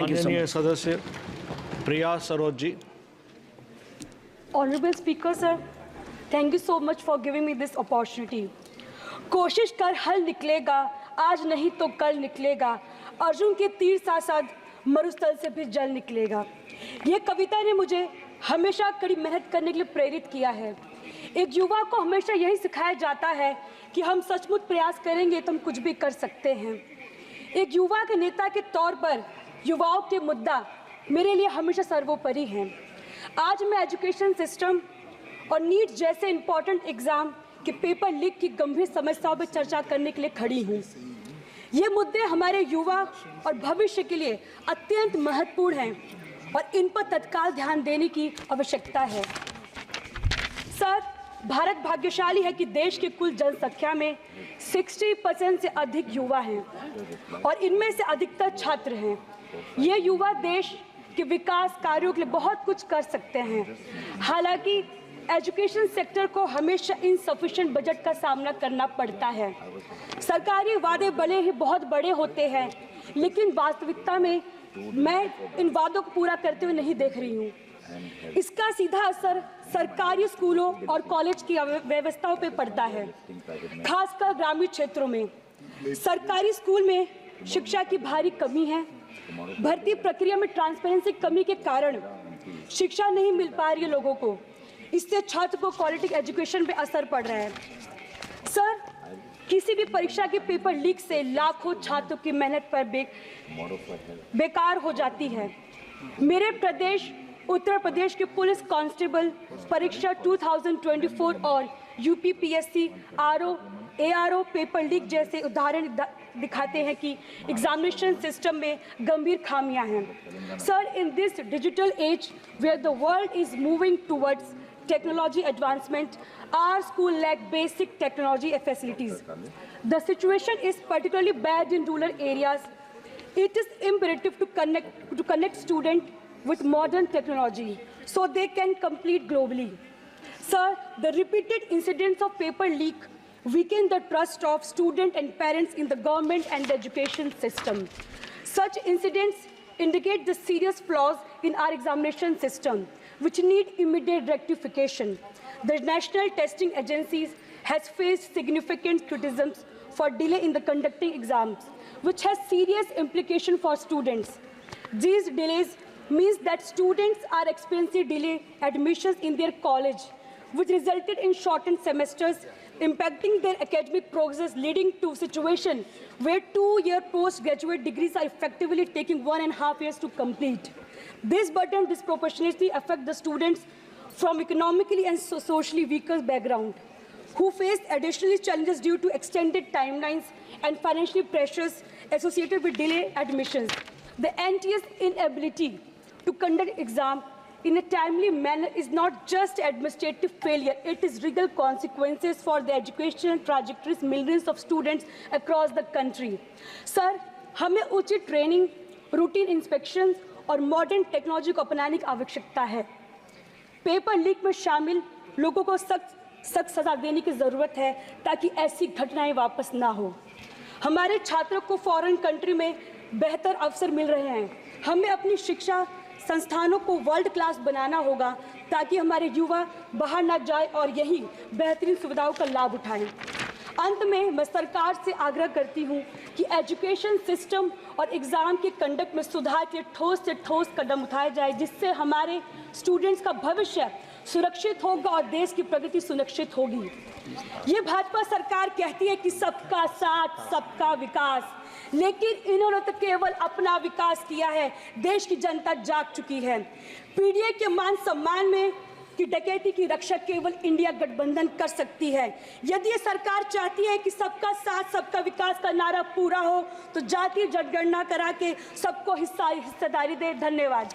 माननीय सदस्य प्रिया Saroj ji. Honorable Speaker sir, thank you so much for giving me this opportunity. कोशिश कर हल निकलेगा, आज नहीं तो कल निकलेगा, अर्जुन के तीर साथ साथ मरुस्थल से भी जल निकलेगा। ये कविता ने मुझे हमेशा कड़ी मेहनत करने के लिए प्रेरित किया है। एक युवा को हमेशा यही सिखाया जाता है कि हम सचमुच प्रयास करेंगे तो हम कुछ भी कर सकते हैं। एक युवा के नेता के तौर पर युवाओं के मुद्दा मेरे लिए हमेशा सर्वोपरि हैं। आज मैं एजुकेशन सिस्टम और नीट जैसे इम्पोर्टेंट एग्ज़ाम के पेपर लीक की गंभीर समस्याओं पर चर्चा करने के लिए खड़ी हूँ। ये मुद्दे हमारे युवा और भविष्य के लिए अत्यंत महत्वपूर्ण हैं और इन पर तत्काल ध्यान देने की आवश्यकता है। सर, भारत भाग्यशाली है कि देश की कुल जनसंख्या में 60% से अधिक युवा हैं और इनमें से अधिकतर छात्र हैं। ये युवा देश के विकास कार्यों के लिए बहुत कुछ कर सकते हैं। हालांकि एजुकेशन सेक्टर को हमेशा इनसफिशिएंट बजट का सामना करना पड़ता है। सरकारी वादे भले ही बहुत बड़े होते हैं, लेकिन वास्तविकता में मैं इन वादों को पूरा करते हुए नहीं देख रही हूँ। इसका सीधा असर सरकारी स्कूलों और कॉलेज की व्यवस्थाओं पर पड़ता है, खासकर ग्रामीण क्षेत्रों में। सरकारी स्कूल में शिक्षा की भारी कमी है। भर्ती प्रक्रिया में ट्रांसपेरेंसी कमी के कारण शिक्षा नहीं मिल पा रही है लोगों को। इससे छात्र को क्वालिटी एजुकेशन पे असर पड़ रहा है। सर, किसी भी परीक्षा के पेपर लीक से लाखों छात्रों की मेहनत पर बेकार हो जाती है। मेरे प्रदेश उत्तर प्रदेश के पुलिस कांस्टेबल परीक्षा 2024 और यूपीपीएससी ARO पेपर लीक जैसे उदाहरण दिखाते हैं कि एग्जामिनेशन सिस्टम में गंभीर खामियां हैं। Sir, in this digital age where the world is moving towards technology advancement, our school lack basic technology facilities. The situation is particularly bad in rural areas. It is imperative to connect students with modern technology so they can compete globally. Sir, the repeated incidents of paper leak weaken the trust of students and parents in the government and the education system. Such incidents indicate the serious flaws in our examination system, which need immediate rectification. The National Testing Agencies has faced significant criticisms for delay in the conducting exams, which has serious implications for students. These delays means that students are experiencing delayed admissions in their college, which resulted in shortened semesters, impacting their academic progress, leading to a situation where 2-year postgraduate degrees are effectively taking 1.5 years to complete. This burden disproportionately affects the students from economically and socially weaker background, who face additional challenges due to extended timelines and financial pressures associated with delayed admissions. The NTA's inability to conduct exam in a timely manner is not just administrative failure, it is legal consequences for the educational trajectories millions of students across the country. Sir, हमें उचित training, routine inspection और modern technology को अपनाने की आवश्यकता है। Paper leak में शामिल लोगों को सख्त सजा देने की ज़रूरत है ताकि ऐसी घटनाएं वापस ना हो। हमारे छात्रों को फॉरेन कंट्री में बेहतर अवसर मिल रहे हैं। हमें अपनी शिक्षा संस्थानों को वर्ल्ड क्लास बनाना होगा ताकि हमारे युवा बाहर ना जाए और यही बेहतरीन सुविधाओं का लाभ उठाएं। अंत में मैं सरकार से आग्रह करती हूं कि एजुकेशन सिस्टम और एग्ज़ाम के कंडक्ट में सुधार के ठोस से ठोस कदम उठाए जाए, जिससे हमारे स्टूडेंट्स का भविष्य सुरक्षित होगा और देश की प्रगति सुनिश्चित होगी। ये भाजपा सरकार कहती है कि सबका साथ सबका विकास, लेकिन इन्होंने तो केवल अपना विकास किया है। देश की जनता जाग चुकी है। पीडीए के मान सम्मान में की डकैती की रक्षा केवल इंडिया गठबंधन कर सकती है। यदि ये सरकार चाहती है कि सबका साथ सबका विकास का नारा पूरा हो तो जातीय जनगणना करा के सबको हिस्सेदारी दे। धन्यवाद।